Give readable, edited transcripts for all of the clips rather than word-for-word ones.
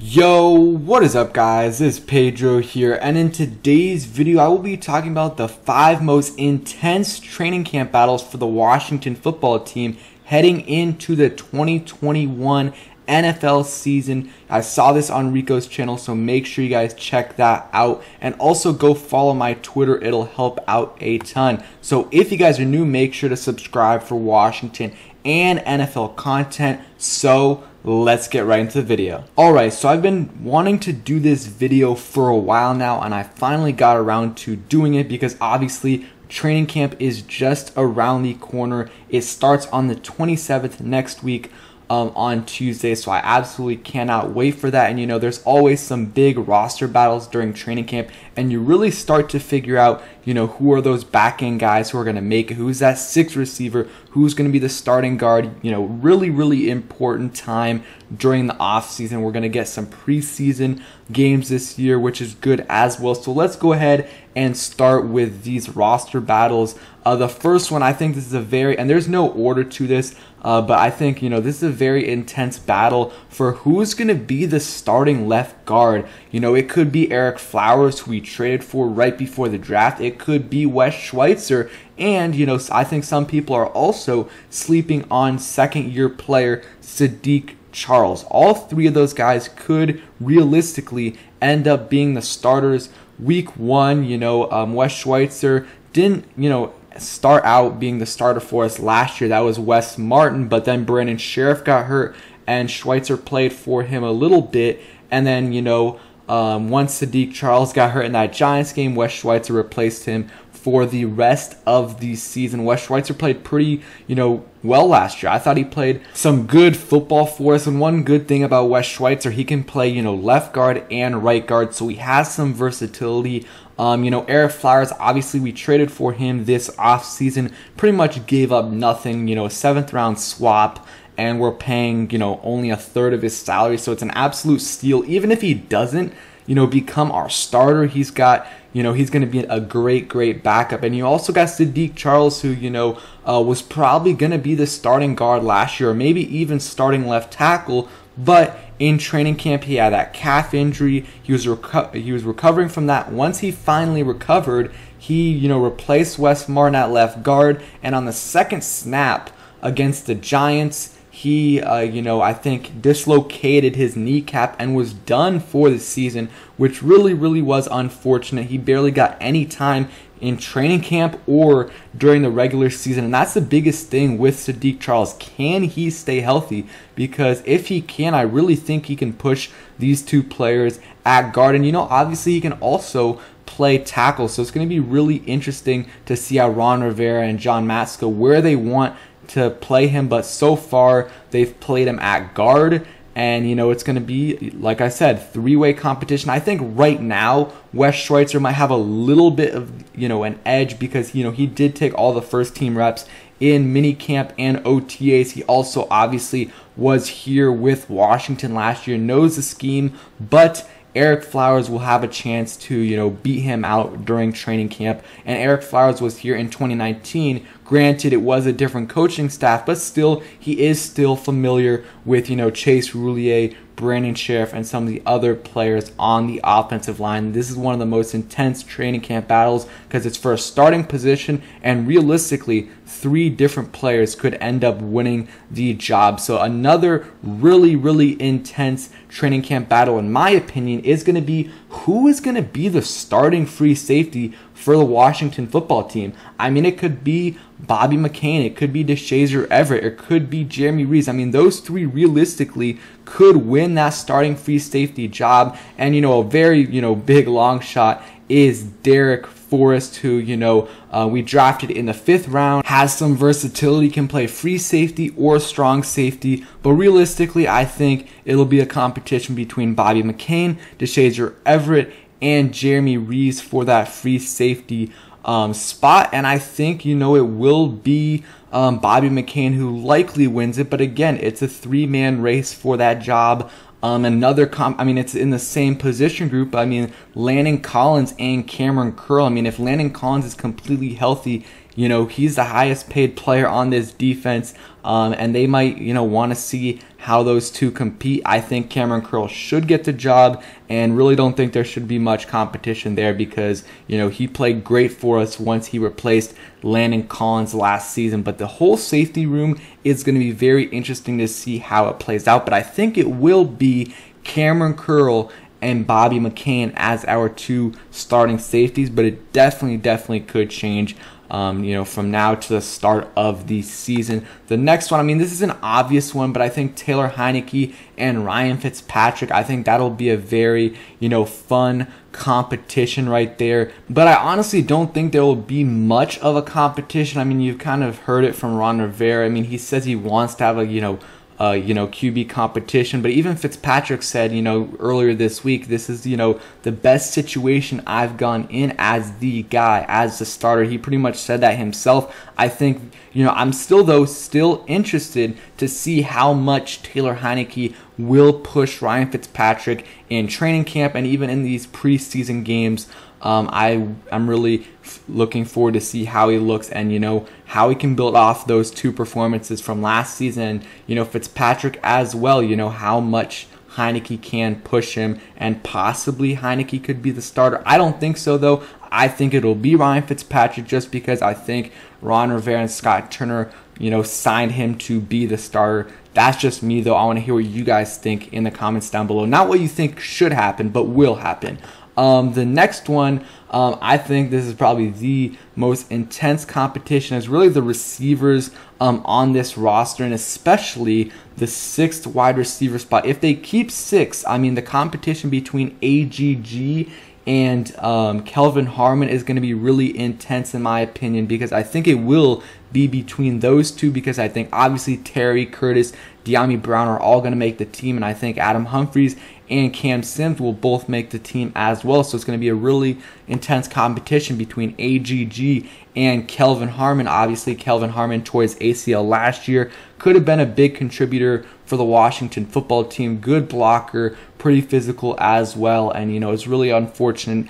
Yo, what is up guys? This is Pedro here, and in today's video I will be talking about the 5 most intense training camp battles for the Washington football team heading into the 2021 NFL season. I saw this on Rico's channel, so make sure you guys check that out, and also go follow my Twitter. It'll help out a ton. So if you guys are new, make sure to subscribe for Washington and NFL content. So let's get right into the video. Alright, so I've been wanting to do this video for a while now, and I finally got around to doing it because obviously training camp is just around the corner. It starts on the 27th next week on Tuesday, so I absolutely cannot wait for that. And you know, there's always some big roster battles during training camp, and you really start to figure out, you know, who are those back end guys who are going to make it, who's that 6th receiver, who's going to be the starting guard. You know, really important time during the off season. We're going to get some preseason games this year, which is good as well. So let's go ahead and start with these roster battles. The first one, I think this is a very, and there's no order to this, but I think, you know, this is a very intense battle for who's going to be the starting left guard. You know, it could be Ereck Flowers, who we traded for right before the draft. It could be Wes Schweitzer, and, you know, I think some people are also sleeping on second-year player Saahdiq Charles. All 3 of those guys could realistically end up being the starters week 1. You know, Wes Schweitzer didn't, you know, start out being the starter for us last year. That was Wes Martin, but then Brandon Sheriff got hurt and Schweitzer played for him a little bit, and then, you know, once Saahdiq Charles got hurt in that Giants game, Wes Schweitzer replaced him for the rest of the season. Wes Schweitzer played pretty, you know, well last year. I thought he played some good football for us, and one good thing about Wes Schweitzer, he can play, you know, left guard and right guard, so he has some versatility. You know, Ereck Flowers, obviously we traded for him this offseason, pretty much gave up nothing, you know, a 7th round swap, and we're paying, you know, only a third of his salary, so it's an absolute steal. Even if he doesn't, you know, become our starter, he's got, you know, he's going to be a great backup. And you also got Saahdiq Charles, who, you know, was probably going to be the starting guard last year, or maybe even starting left tackle, but in training camp he had that calf injury. He was recovering from that. Once he finally recovered, he, you know, replaced Wes Martin at left guard, and on the second snap against the Giants, he, you know, I think dislocated his kneecap and was done for the season, which really was unfortunate. He barely got any time in training camp or during the regular season, and that's the biggest thing with Saahdiq Charles. Can he stay healthy? Because if he can, I really think he can push these 2 players at guard, and, you know, obviously he can also play tackle, so it's going to be really interesting to see how Ron Rivera and John Matsko, where they want to play him, but so far they've played him at guard. And, you know, it's going to be, like I said, 3-way competition. I think right now Wes Schweitzer might have a little bit of, you know, an edge because, you know, he did take all the first team reps in minicamp and OTAs. He also obviously was here with Washington last year, knows the scheme, but Ereck Flowers will have a chance to, you know, beat him out during training camp. And Ereck Flowers was here in 2019. Granted, it was a different coaching staff, but still, he is still familiar with, you know, Chase Roulier, Brandon Sheriff, and some of the other players on the offensive line. This is one of the most intense training camp battles because it's for a starting position, and realistically, 3 different players could end up winning the job. So another really intense training camp battle, in my opinion, is going to be who is going to be the starting free safety for the Washington football team. I mean, it could be Bobby McCain, it could be Deshazor Everett, it could be Jeremy Reese. I mean, those 3 realistically could win that starting free safety job. And, you know, a very, you know, big long shot is Derek Forrest, who, you know, we drafted in the 5th round, has some versatility, can play free safety or strong safety, but realistically I think it'll be a competition between Bobby McCain, Deshazor Everett, and Jeremy Reese for that free safety spot. And I think, you know, it will be Bobby McCain who likely wins it, but again, it's a 3-man race for that job. I mean, it's in the same position group. I mean, Landon Collins and Cameron Curl. I mean, if Landon Collins is completely healthy, he's the highest paid player on this defense, and they might, want to see how those two compete. I think Cameron Curl should get the job, and really don't think there should be much competition there because, he played great for us once he replaced Landon Collins last season. But the whole safety room is going to be very interesting to see how it plays out. But I think it will be Cameron Curl and Bobby McCain as our two starting safeties, but it definitely could change from now to the start of the season. The next one, this is an obvious one, but I think Taylor Heinicke and Ryan Fitzpatrick, I think that'll be a very, fun competition right there. But I honestly don't think there will be much of a competition. You've kind of heard it from Ron Rivera. He says he wants to have a, QB competition. But even Fitzpatrick said, earlier this week, this is, the best situation I've gone in as the guy, as the starter. He pretty much said that himself. I think, I'm still interested to see how much Taylor Heinicke will push Ryan Fitzpatrick in training camp and even in these preseason games. I'm really looking forward to see how he looks and, how he can build off those two performances from last season. And, Fitzpatrick as well, how much Heinicke can push him, and possibly Heinicke could be the starter. I don't think so, though. I think it'll be Ryan Fitzpatrick just because I think Ron Rivera and Scott Turner, signed him to be the starter. That's just me, though. I want to hear what you guys think in the comments down below. Not what you think should happen, but will happen. The next one, I think this is probably the most intense competition, is really the receivers on this roster, and especially the 6th wide receiver spot. If they keep 6, the competition between AGG and Kelvin Harmon is going to be really intense in my opinion, because I think it will be between those two, because I think obviously Terry, Curtis, De'Ami Brown are all going to make the team, and I think Adam Humphries and Cam Sims will both make the team as well. So it's going to be a really intense competition between AGG and Kelvin Harmon. Obviously, Kelvin Harmon tore his ACL last year. Could have been a big contributor for the Washington football team. Good blocker, pretty physical as well. And, it's really unfortunate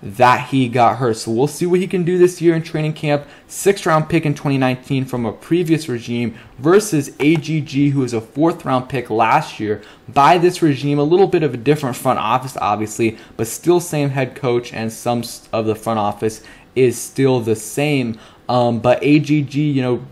that he got hurt. So we'll see what he can do this year in training camp. 6th-round pick in 2019 from a previous regime versus AGG, who was a 4th-round pick last year by this regime. A little bit of a different front office, obviously, but still same head coach, and some of the front office is still the same. But AGG,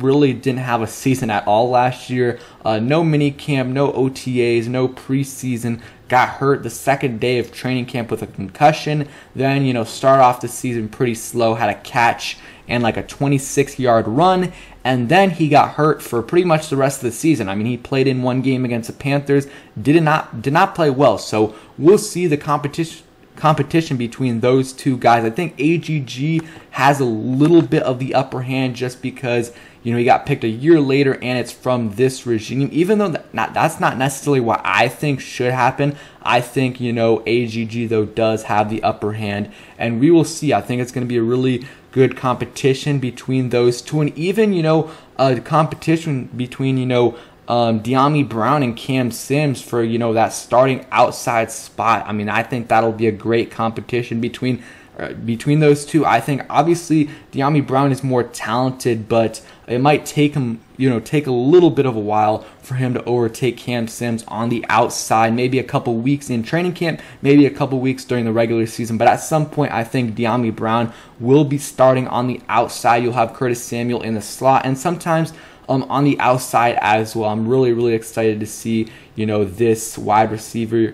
really didn't have a season at all last year. No mini camp, no OTAs, no preseason. Got hurt the second day of training camp with a concussion. Then, start off the season pretty slow. Had a catch and like a 26-yard run. And then he got hurt for pretty much the rest of the season. He played in one game against the Panthers. Did not play well. So we'll see the competition between those two guys. I think AGG has a little bit of the upper hand just because, he got picked a year later and it's from this regime. Even though that's not necessarily what I think should happen. I think, AGG, though, does have the upper hand. And we will see. I think it's going to be a really good competition between those two. And even, a competition between, De'Ami Brown and Cam Sims for, that starting outside spot. I think that'll be a great competition between those two. I think obviously De'Ami Brown is more talented, but it might take him, take a little bit of a while for him to overtake Cam Sims on the outside. Maybe a couple weeks in training camp, maybe a couple weeks during the regular season. But at some point, I think De'Ami Brown will be starting on the outside. You'll have Curtis Samuel in the slot, and sometimes on the outside as well. I'm really excited to see, this wide receiver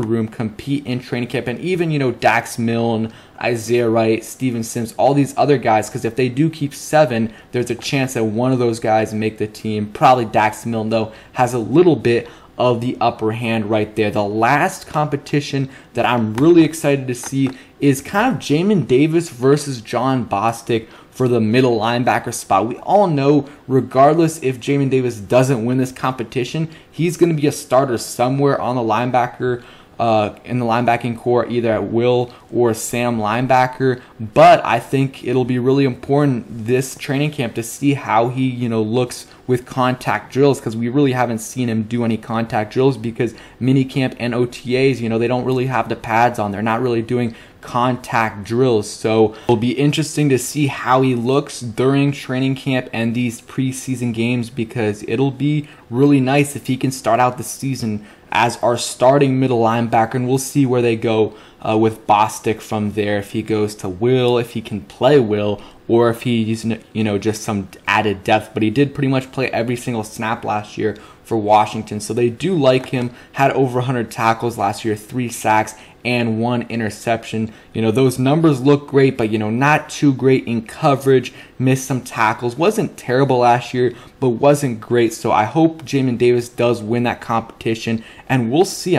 room compete in training camp, and even, Dax Milne, Isaiah Wright, Steven Sims, all these other guys, because if they do keep 7, there's a chance that one of those guys make the team. Probably Dax Milne, though, has a little bit of the upper hand right there. The last competition that I'm really excited to see is kind of Jamin Davis versus John Bostic for the middle linebacker spot. We all know, regardless if Jamin Davis doesn't win this competition, he's going to be a starter somewhere on the linebacker in the linebacking core, either at Will or Sam linebacker. But I think it'll be really important this training camp to see how he, looks with contact drills, because we really haven't seen him do any contact drills, because minicamp and OTAs, they don't really have the pads on. They're not really doing contact drills. So it'll be interesting to see how he looks during training camp and these preseason games, because it'll be really nice if he can start out the season as our starting middle linebacker, and we'll see where they go with Bostic from there, if he goes to Will, if he can play Will, or if he's just some added depth. But he did pretty much play every single snap last year for Washington, so they do like him. Had over 100 tackles last year, 3 sacks and 1 interception. Those numbers look great, but not too great in coverage. Missed some tackles. Wasn't terrible last year, but wasn't great. So I hope Jamin Davis does win that competition, and we'll see.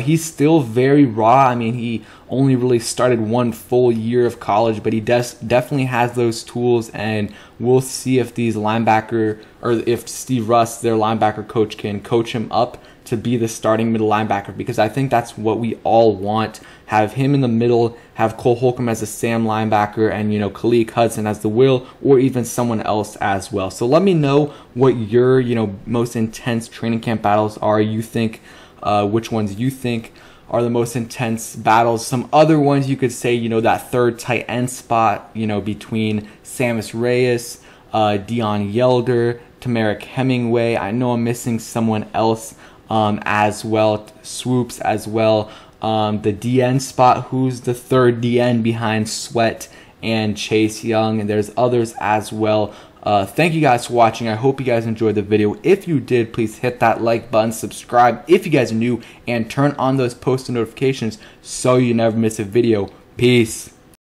He's still very raw. He only really started 1 full year of college, but he definitely has those tools, and we'll see if these linebacker, or if Steve Russ, their linebacker coach, can coach him up to be the starting middle linebacker, because I think that's what we all want. Have him in the middle, have Cole Holcomb as a Sam linebacker, and Khalid Hudson as the Will, or even someone else as well. So let me know what your most intense training camp battles are. You think which ones you think are the most intense battles. Some other ones you could say, that third tight end spot, between Samus Reyes, Dion Yelder, Tamarick Hemingway. I know I'm missing someone else as well, Swoops as well. The DN spot, who's the third DN behind Sweat and Chase Young, and there's others as well. Thank you guys for watching. I hope you guys enjoyed the video. If you did, please hit that like button, subscribe if you guys are new, and turn on those post notifications so you never miss a video. Peace.